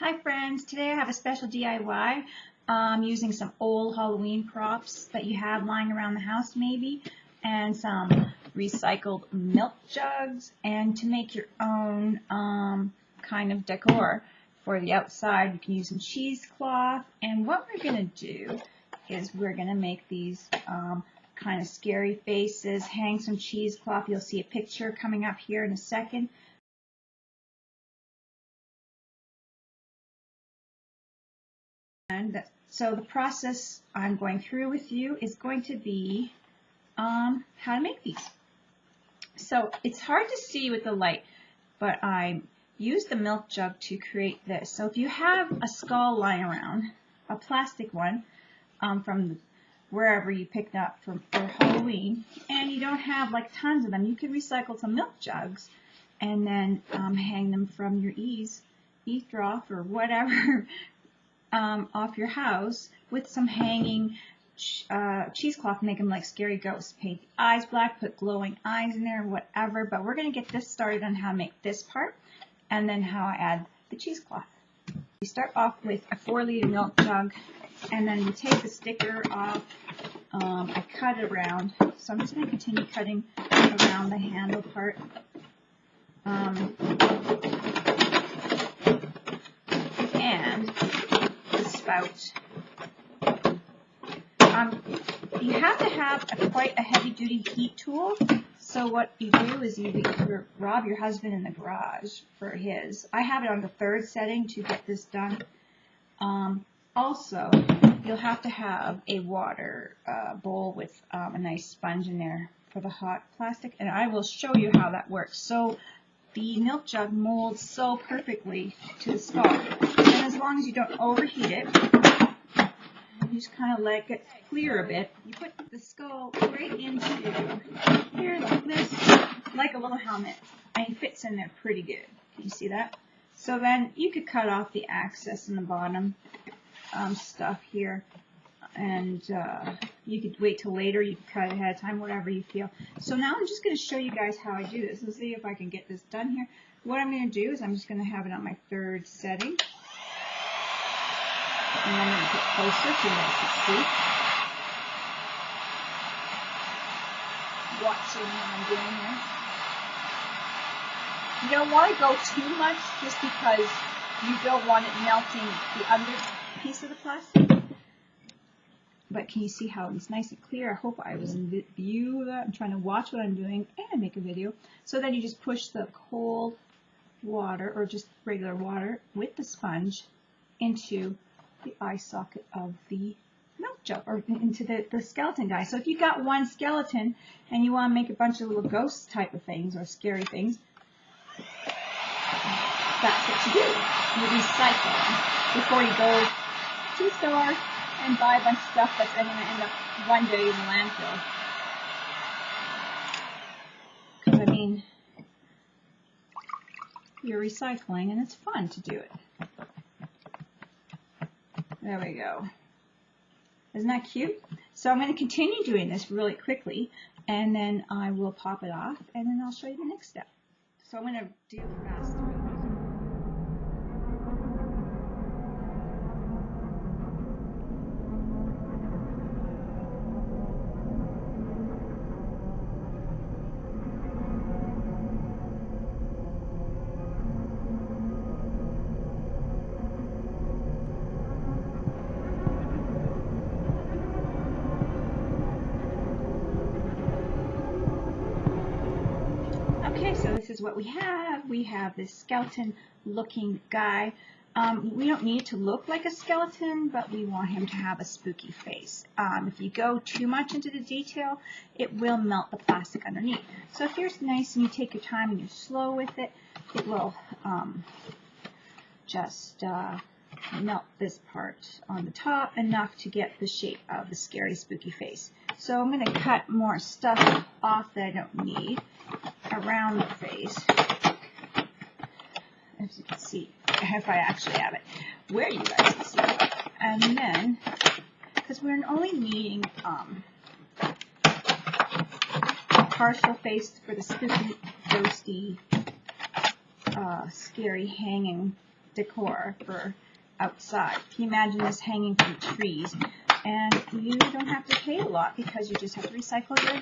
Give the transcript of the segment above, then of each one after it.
Hi friends, today I have a special DIY using some old Halloween props that you have lying around the house maybe, and some recycled milk jugs, and to make your own kind of decor for the outside. You can use some cheesecloth, and what we're going to do is we're going to make these kind of scary faces, hang some cheesecloth. You'll see a picture coming up here in a second. And so the process I'm going through with you is going to be how to make these. So it's hard to see with the light, but I used the milk jug to create this. So if you have a skull lying around, a plastic one from wherever you picked up for Halloween, and you don't have like tons of them, you could recycle some milk jugs and then hang them from your eaves trough or whatever off your house with some hanging cheesecloth, make them like scary ghosts. Paint the eyes black, put glowing eyes in there, whatever. But we're going to get this started on how to make this part and then how I add the cheesecloth. We start off with a 4-liter milk jug, and then we take the sticker off. I cut it around, so I'm just going to continue cutting around the handle part. And spout. You have to have quite a heavy-duty heat tool. So what you do is you rob your husband in the garage for his. I have it on the 3rd setting to get this done. Also, you'll have to have a water bowl with a nice sponge in there for the hot plastic, and I will show you how that works. So the milk jug molds so perfectly to the skull, and as long as you don't overheat it, you just kind of let it clear a bit. You put the skull right into here like this, like a little helmet, and it fits in there pretty good. Can you see that? So then you could cut off the access in the bottom stuff here, and you could wait till later. You can cut it ahead of time, whatever you feel. So now I'm just going to show you guys how I do this. Let's see if I can get this done here. What I'm going to do is I'm just going to have it on my 3rd setting. And I'm going to get closer so you guys can see. Watching what I'm doing here. You don't want to go too much just because you don't want it melting the under piece of the plastic. But can you see how it's nice and clear? I hope I was in view of that. I'm trying to watch what I'm doing and make a video. So then you just push the cold water or just regular water with the sponge into the eye socket of the milk jug, or into the skeleton guy. So if you got one skeleton and you want to make a bunch of little ghost type of things or scary things, that's what you do. You recycle before you go to the store and buy a bunch of stuff that's going to end up one day in the landfill. Because, I mean, you're recycling and it's fun to do it. There we go. Isn't that cute? So I'm going to continue doing this really quickly, and then I will pop it off, and then I'll show you the next step. So I'm going to do fast through. Okay, so this is what we have. We have this skeleton-looking guy. We don't need it to look like a skeleton, but we want him to have a spooky face. If you go too much into the detail, it will melt the plastic underneath. So if you're nice and you take your time and you're slow with it, it will just melt this part on the top enough to get the shape of the scary spooky face. So I'm going to cut more stuff off that I don't need around the face, as you can see, if I actually have it where you guys can see it. And then, because we're only needing a partial face for the spooky, ghosty, scary hanging decor for outside. Can you imagine this hanging from trees? And you don't have to pay a lot because you just have to recycle your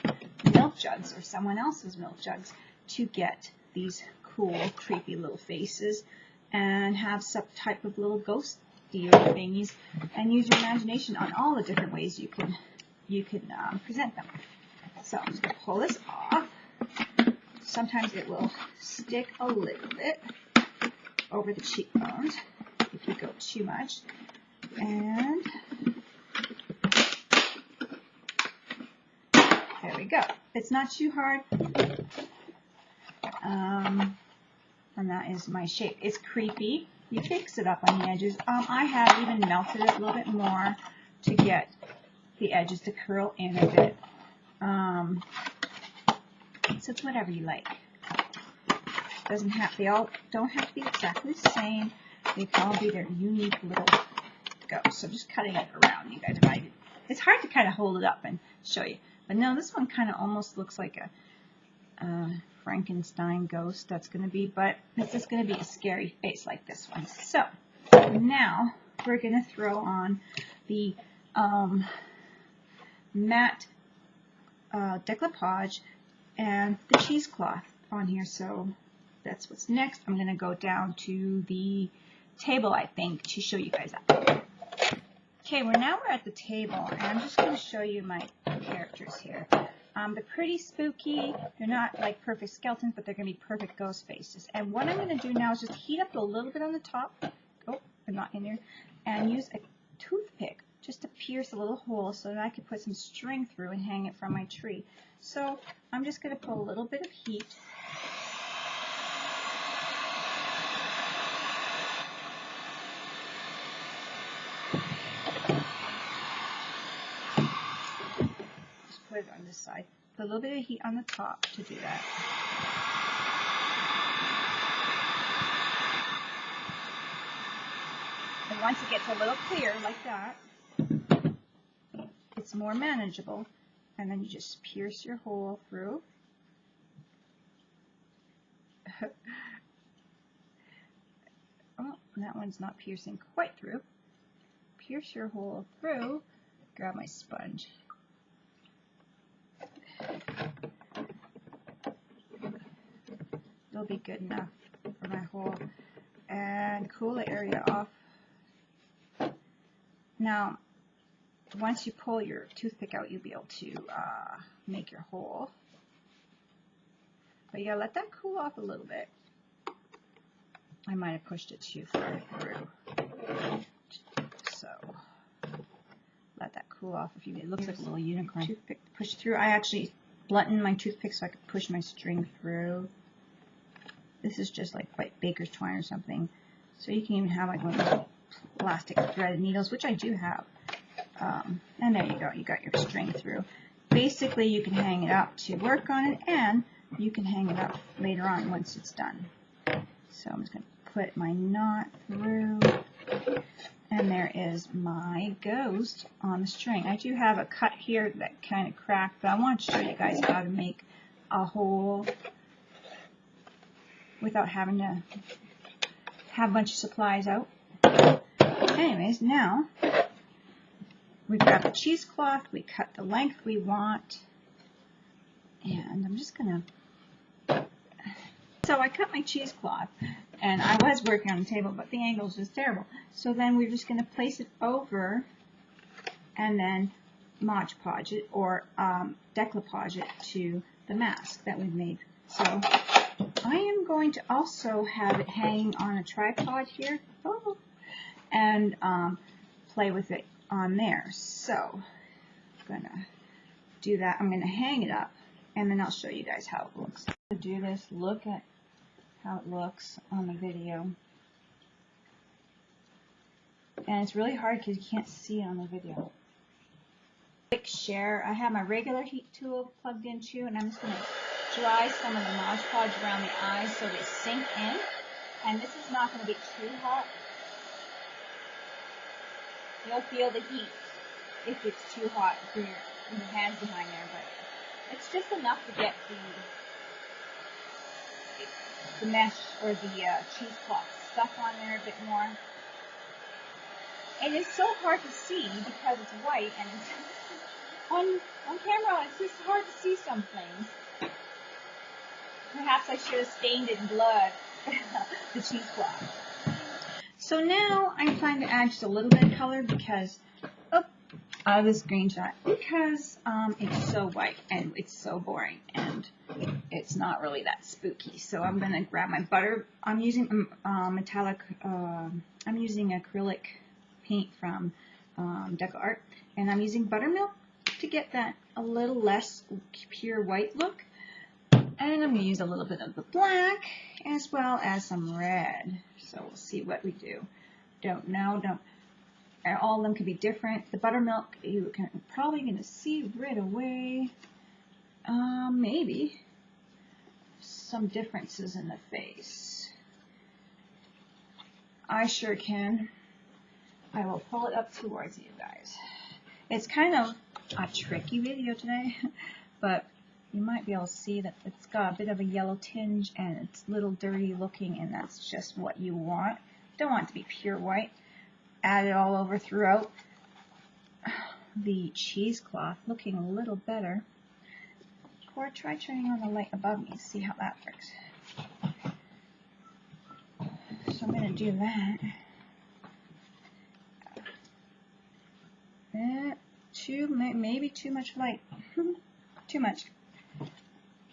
milk jugs or someone else's milk jugs to get these cool, creepy little faces and have some type of little ghost deal thingies, and use your imagination on all the different ways you can present them. So I'm just going to pull this off. Sometimes it will stick a little bit over the cheekbones if you go too much. And there we go. It's not too hard. And that is my shape. It's creepy. You fix it up on the edges. I have even melted it a little bit more to get the edges to curl in a bit. So it's whatever you like. Doesn't have, they all don't have to be exactly the same. They can all be their unique little go. So just cutting it around, you guys. It's hard to kind of hold it up and show you. But no, this one kind of almost looks like a Frankenstein ghost. That's going to be, but this is going to be a scary face like this one. So now we're going to throw on the matte decoupage and the cheesecloth on here. So that's what's next. I'm going to go down to the table, I think, to show you guys that. Okay, we're at the table, and I'm just going to show you my characters here. They're pretty spooky. They're not like perfect skeletons, but they're going to be perfect ghost faces. And what I'm going to do now is just heat up a little bit on the top. Oh, I'm not in there. And use a toothpick just to pierce a little hole so that I can put some string through and hang it from my tree. So I'm just going to put a little bit of heat. Just put it on this side. Put a little bit of heat on the top to do that. And once it gets a little clear like that, it's more manageable. And then you just pierce your hole through. Oh, that one's not piercing quite through. Pierce your hole through. Grab my sponge. It'll be good enough for my hole. And cool the area off. Now, once you pull your toothpick out, you'll be able to make your hole. But you gotta let that cool off a little bit. I might have pushed it too far through. So, let that cool off. It looks like a little unicorn. Toothpick to push through. I actually blunted my toothpick so I could push my string through. This is just like white baker's twine or something. So you can even have like one of those plastic threaded needles, which I do have. And there you go, you got your string through. Basically, you can hang it up to work on it, and you can hang it up later on once it's done. So I'm just going to put my knot through, and there is my ghost on the string. I do have a cut here that kind of cracked, but I want to show you guys how to make a hole without having to have a bunch of supplies out. Anyways, now we've got the cheesecloth, we cut the length we want, and I'm just going to, so I cut my cheesecloth, and I was working on the table, but the angle is just terrible. So then we're just going to place it over, and then Mod Podge it, or decoupage it to the mask that we've made. So I am going to also have it hanging on a tripod here, and play with it on there. So I'm gonna do that. I'm gonna hang it up, and then I'll show you guys how it looks. To do this, look at how it looks on the video. And it's really hard because you can't see it on the video. Quick share. I have my regular heat tool plugged in too, and I'm just gonna dry some of the Mod Podge around the eyes so they sink in. And this is not gonna get too hot. You'll feel the heat if it's too hot for your hands behind there, but it's just enough to get the mesh or the cheesecloth stuff on there a bit more. And it's so hard to see because it's white and on camera it's just hard to see some things. Perhaps I should have stained it in blood, the cheesecloth. So now I'm trying to add just a little bit of color because out of the screenshot because it's so white and it's so boring and it's not really that spooky. So I'm gonna grab my butter. I'm using metallic. I'm using acrylic paint from DecoArts, and I'm using buttermilk to get that a little less pure white look. And I'm gonna use a little bit of the black as well as some red. So we'll see what we do. Don't know. All of them could be different. The buttermilk, you can probably going to see right away, maybe some differences in the face. I sure can. I will pull it up towards you guys. It's kind of a tricky video today, but you might be able to see that it's got a bit of a yellow tinge and it's a little dirty looking, and that's just what you want. Don't want it to be pure white. Add it all over throughout the cheesecloth, looking a little better. Or try turning on the light above me, see how that works. So I'm going to do that. Maybe too much light. Too much.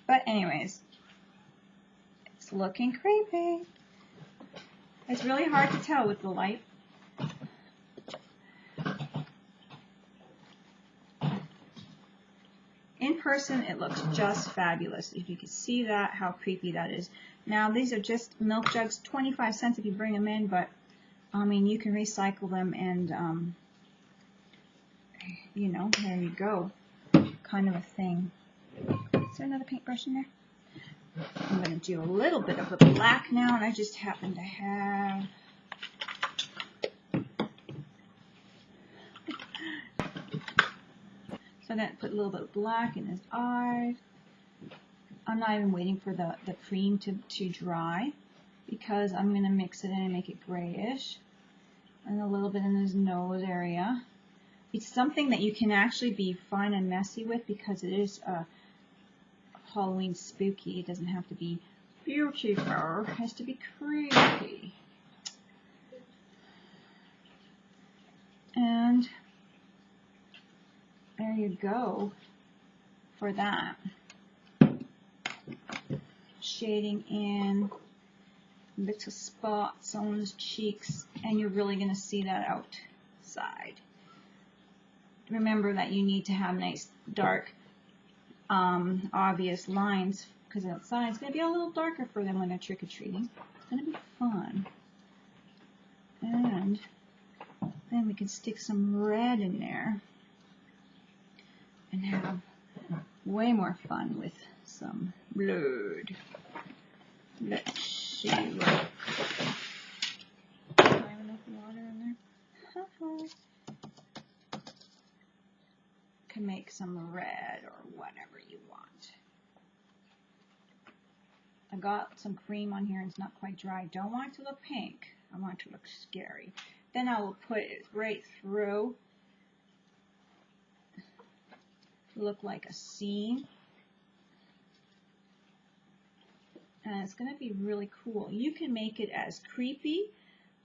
But anyways, it's looking creepy. It's really hard to tell with the light. In person, it looks just fabulous. If you can see that, how creepy that is. Now, these are just milk jugs, 25 cents if you bring them in, but, I mean, you can recycle them and, you know, there you go. Kind of a thing. Is there another paintbrush in there? I'm going to do a little bit of the black now, and I just happen to have... So I'm going to put a little bit of black in his eyes. I'm not even waiting for the cream to dry because I'm going to mix it in and make it grayish. And a little bit in his nose area. It's something that you can actually be fine and messy with because it is Halloween spooky. It doesn't have to be beautiful. It has to be creepy. And there you go for that. Shading in bits of spots on his cheeks, and you're really going to see that outside. Remember that you need to have nice, dark, obvious lines, because outside it's going to be a little darker for them when they're trick-or-treating. It's going to be fun. And then we can stick some red in there and have way more fun with some blood. Let's see. Do I have enough water in there? Can make some red or whatever you want. I got some cream on here and it's not quite dry. Don't want it to look pink. I want it to look scary. Then I will put it right through. Look like a seam. And it's going to be really cool. You can make it as creepy.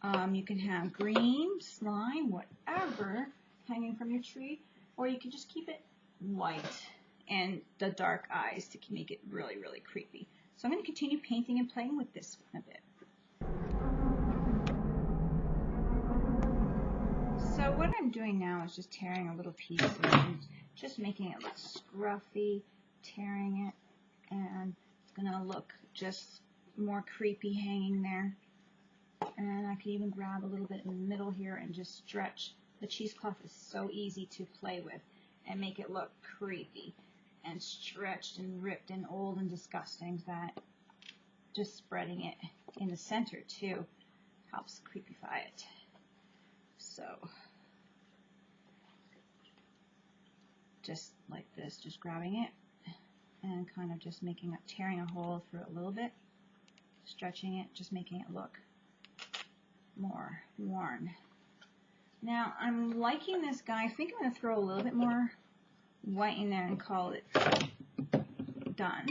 You can have green, slime, whatever, hanging from your tree. Or you can just keep it white and the dark eyes to make it really, really creepy. So I'm going to continue painting and playing with this one a bit. So what I'm doing now is just tearing a little piece and just making it look scruffy, tearing it, and it's going to look just more creepy hanging there. And I can even grab a little bit in the middle here and just stretch. The cheesecloth is so easy to play with and make it look creepy and stretched and ripped and old and disgusting that just spreading it in the center too helps creepify it. So just like this, just grabbing it and kind of just tearing a hole through it a little bit, stretching it, just making it look more worn. Now I'm liking this guy. I think I'm going to throw a little bit more white in there and call it done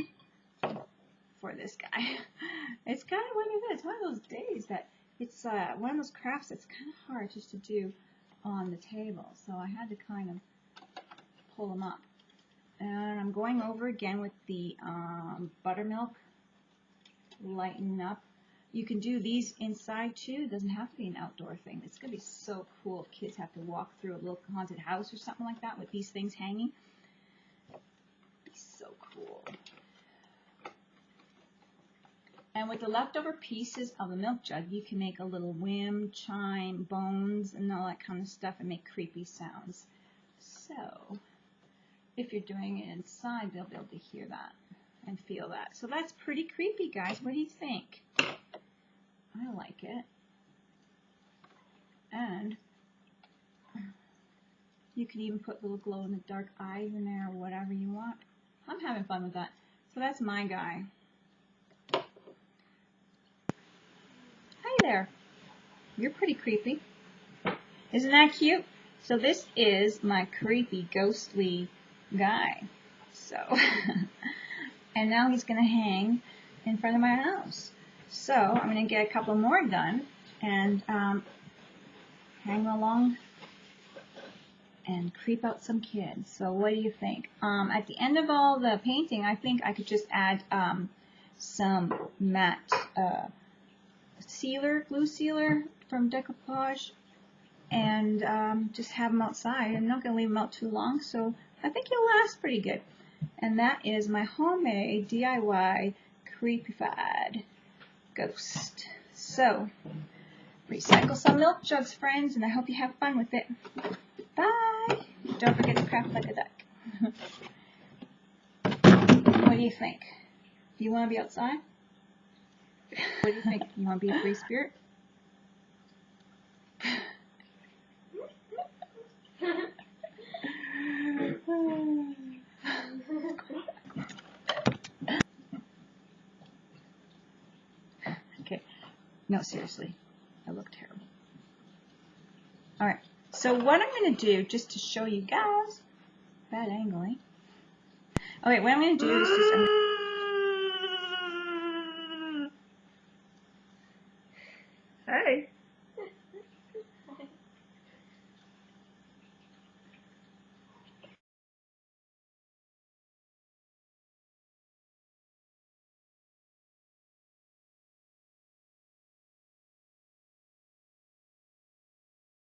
for this guy. It's kind of what it is. It's one of those days that it's one of those crafts that's kind of hard just to do on the table. So I had to kind of pull them up. And I'm going over again with the buttermilk, lighten up. You can do these inside too. It doesn't have to be an outdoor thing. It's going to be so cool if kids have to walk through a little haunted house or something like that with these things hanging. It'd be so cool. And with the leftover pieces of the milk jug, you can make a little whim, chime, bones, and all that kind of stuff and make creepy sounds. So if you're doing it inside, they'll be able to hear that and feel that. So that's pretty creepy, guys. What do you think? I like it. And you can even put little glow-in-the-dark eyes in there or whatever you want. I'm having fun with that. So that's my guy. Hi there. You're pretty creepy. Isn't that cute? So this is my creepy, ghostly guy. So, and now he's going to hang in front of my house. So I'm going to get a couple more done and hang along and creep out some kids. So what do you think? At the end of all the painting, I think I could just add some matte glue sealer from DecoArts, and just have them outside. I'm not going to leave them out too long, so I think it'll last pretty good. And that is my homemade DIY creepified ghost. So, recycle some milk jugs, friends, and I hope you have fun with it. Bye! Don't forget to craft like a duck. What do you think? Do you want to be outside? What do you think? You want to be a free spirit? Okay. No, seriously. I look terrible. Alright. So what I'm going to do, just to show you guys, bad angle, eh? Okay, what I'm going to do is just...